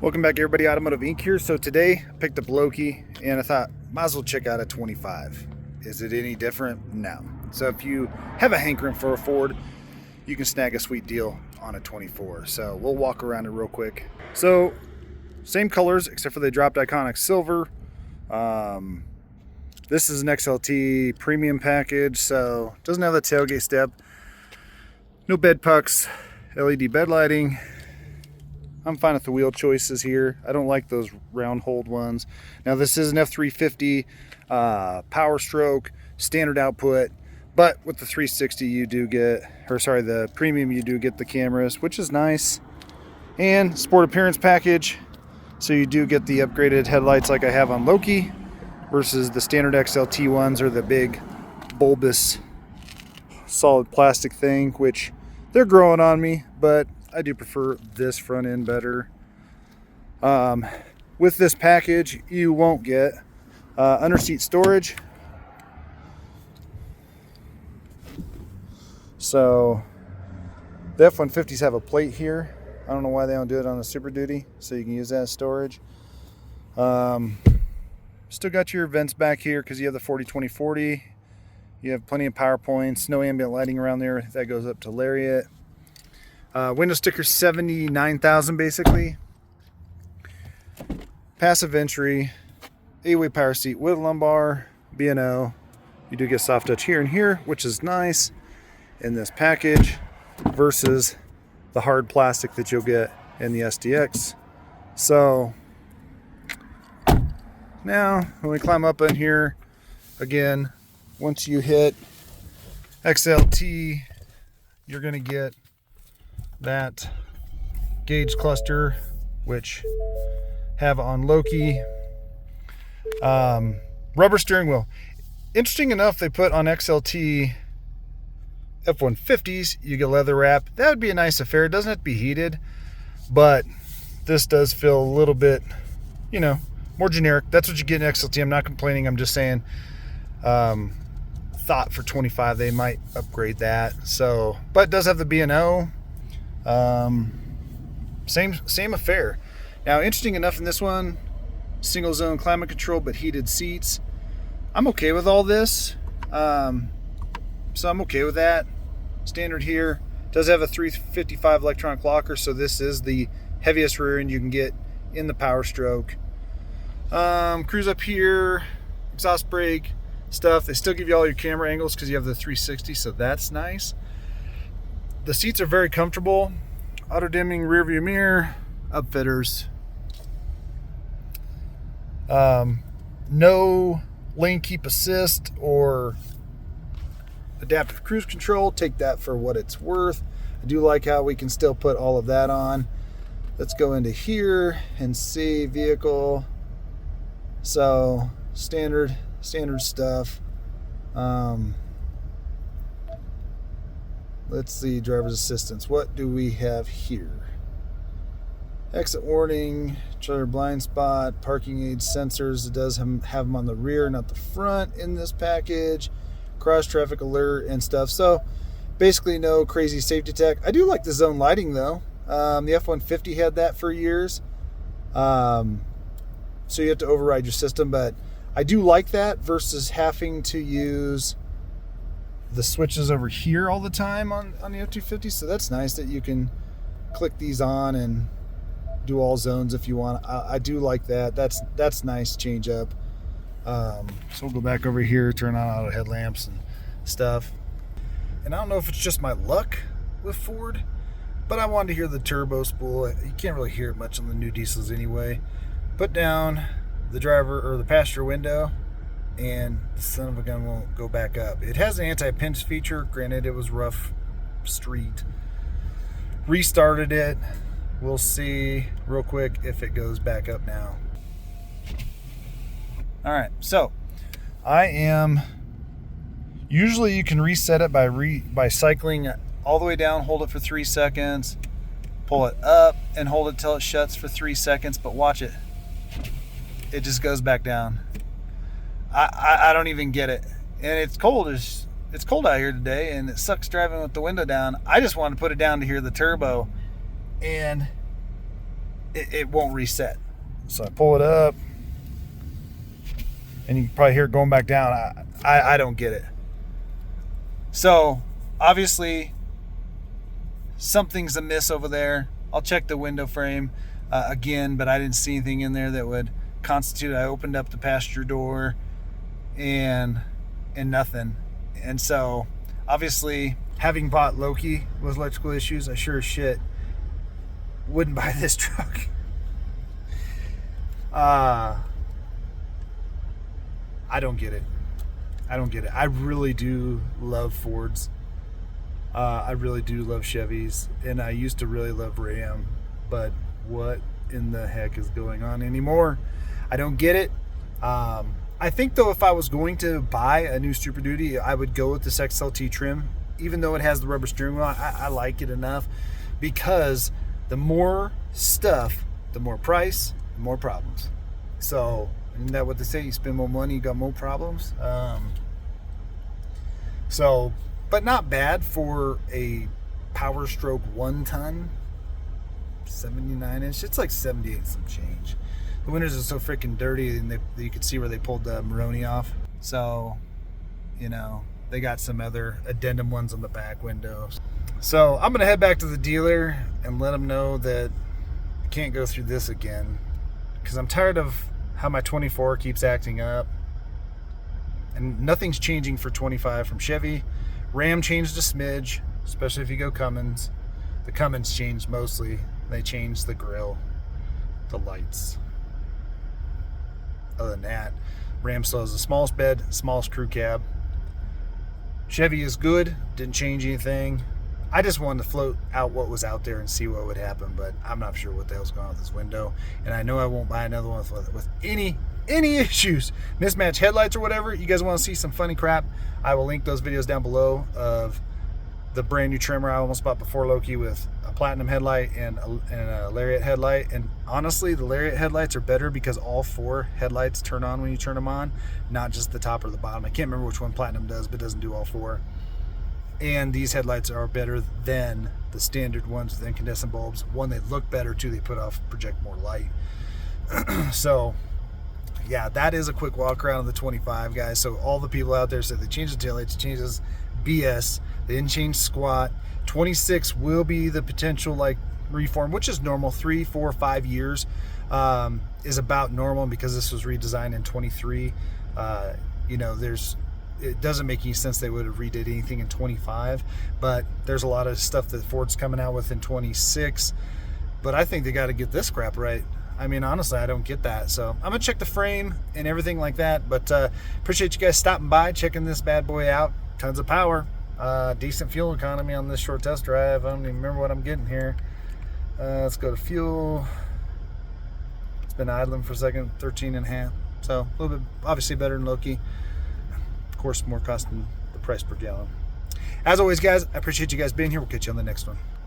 Welcome back, everybody. Automotive Inc. here. So today I picked up Loki and I thought might as well check out a 25. Is it any different? No. So if you have a hankering for a Ford, you can snag a sweet deal on a 24. So we'll walk around it real quick. So same colors except for they dropped iconic silver. This is an XLT premium package, so it doesn't have the tailgate step. No bed pucks, LED bed lighting. I'm fine with the wheel choices here. I don't like those round hold ones. Now this is an F-350 power stroke, standard output, but with the 360 you do get, the premium you do get the cameras, which is nice. And sport appearance package, so you do get the upgraded headlights like I have on Loki versus the standard XLT ones or the big bulbous solid plastic thing, which they're growing on me, but I do prefer this front end better. With this package, you won't get under seat storage. So the F-150s have a plate here. I don't know why they don't do it on the Super Duty, so you can use that as storage. Still got your vents back here because you have the 40-20-40. You have plenty of power points, no ambient lighting around there. That goes up to Lariat. Window sticker 79,000 basically. Passive entry, 8-way power seat with lumbar, B&O. You do get soft touch here and here, which is nice in this package versus the hard plastic that you'll get in the SDX. So now when we climb up in here, again, once you hit XLT, you're going to get that gauge cluster, which have on Loki. Rubber steering wheel. Interesting enough, they put on XLT F-150s, you get leather wrap. That would be a nice affair. It doesn't have to be heated, but this does feel a little bit, more generic. That's what you get in XLT. I'm not complaining. I'm just saying, thought for 25 they might upgrade that. So, but it does have the B&O. Same affair. Now, interesting enough in this one, single zone climate control but heated seats. I'm okay with all this, so I'm okay with that. Standard here. Does have a 355 electronic locker, so this is the heaviest rear end you can get in the power stroke. Cruise up here, exhaust brake stuff. They still give you all your camera angles because you have the 360, so that's nice. The seats are very comfortable. Auto dimming rear view mirror, upfitters. No lane keep assist or adaptive cruise control. Take that for what it's worth. I do like how we can still put all of that on. Let's go into here and see vehicle. So standard stuff. Let's see, driver's assistance. What do we have here? Exit warning, trailer blind spot, parking aid sensors. It does have them on the rear, not the front in this package. Cross traffic alert and stuff. So basically no crazy safety tech. I do like the zone lighting though. The F-150 had that for years. So you have to override your system, but I do like that versus having to use the switches over here all the time on the F-250. So that's nice that you can click these on and do all zones if you want. I do like that. That's nice change up. So we'll go back over here, turn on auto headlamps and stuff. And I don't know if it's just my luck with Ford, but I wanted to hear the turbo spool. You can't really hear it much on the new diesels anyway. Put down the driver or the passenger window, and the son of a gun won't go back up. It has an anti-pinch feature. Granted, it was rough street. Restarted it. We'll see real quick if it goes back up now. All right, so usually you can reset it by cycling all the way down, hold it for 3 seconds, pull it up and hold it till it shuts for 3 seconds, but watch it. It just goes back down. I don't even get it. And it's cold out here today, and it sucks driving with the window down. I just want to put it down to hear the turbo, and it won't reset. So I pull it up, and you can probably hear it going back down. I don't get it. So obviously something's amiss over there. I'll check the window frame again, but I didn't see anything in there that would constitute. I opened up the passenger door and nothing. And so obviously, having bought Loki with electrical issues, I sure as shit wouldn't buy this truck. I don't get it. I really do love Fords. I really do love Chevys, and I used to really love Ram, but what in the heck is going on anymore? I don't get it. I think though, if I was going to buy a new Super Duty, I would go with this XLT trim, even though it has the rubber steering wheel. I like it enough, because the more stuff, the more price, the more problems. So, isn't that what they say? You spend more money, you got more problems. But not bad for a Power Stroke 1-ton, 79 inch. It's like 78 some change. The windows are so freaking dirty, and you could see where they pulled the Maroni off. So, you know, they got some other addendum ones on the back windows. So I'm gonna head back to the dealer and let them know that I can't go through this again, because I'm tired of how my 24 keeps acting up, and nothing's changing for 25 from Chevy. Ram changed a smidge, especially if you go Cummins. The Cummins changed mostly. They changed the grill, the lights. Other than that, Ram still has the smallest bed, smallest crew cab. Chevy is good, didn't change anything. I just wanted to float out what was out there and see what would happen, but I'm not sure what the hell's going on with this window. And I know I won't buy another one with any issues, mismatched headlights or whatever. You guys want to see some funny crap, I will link those videos down below of the brand new trimmer I almost bought before Loki, with a platinum headlight and a Lariat headlight. And honestly, the Lariat headlights are better because all 4 headlights turn on when you turn them on, not just the top or the bottom. I can't remember which one platinum does, but it doesn't do all 4. And these headlights are better than the standard ones with incandescent bulbs. One, they look better too, they project more light. So yeah, that is a quick walk around of the 25, guys. So all the people out there said they changed the taillights, changes BS. They didn't change squat. 26 will be the potential like reform, which is normal. 3, 4, 5 years is about normal, because this was redesigned in 23. You know, it doesn't make any sense they would have redid anything in 25, but there's a lot of stuff that Ford's coming out with in 26. But I think they got to get this crap right. I mean, honestly, I don't get that. So I'm gonna check the frame and everything like that. But appreciate you guys stopping by, checking this bad boy out. Tons of power, decent fuel economy on this short test drive. I don't even remember what I'm getting here. Let's go to fuel. It's been idling for a second, 13.5. So a little bit, obviously better than Loki. Of course, more cost than the price per gallon. As always, guys, I appreciate you guys being here. We'll catch you on the next one.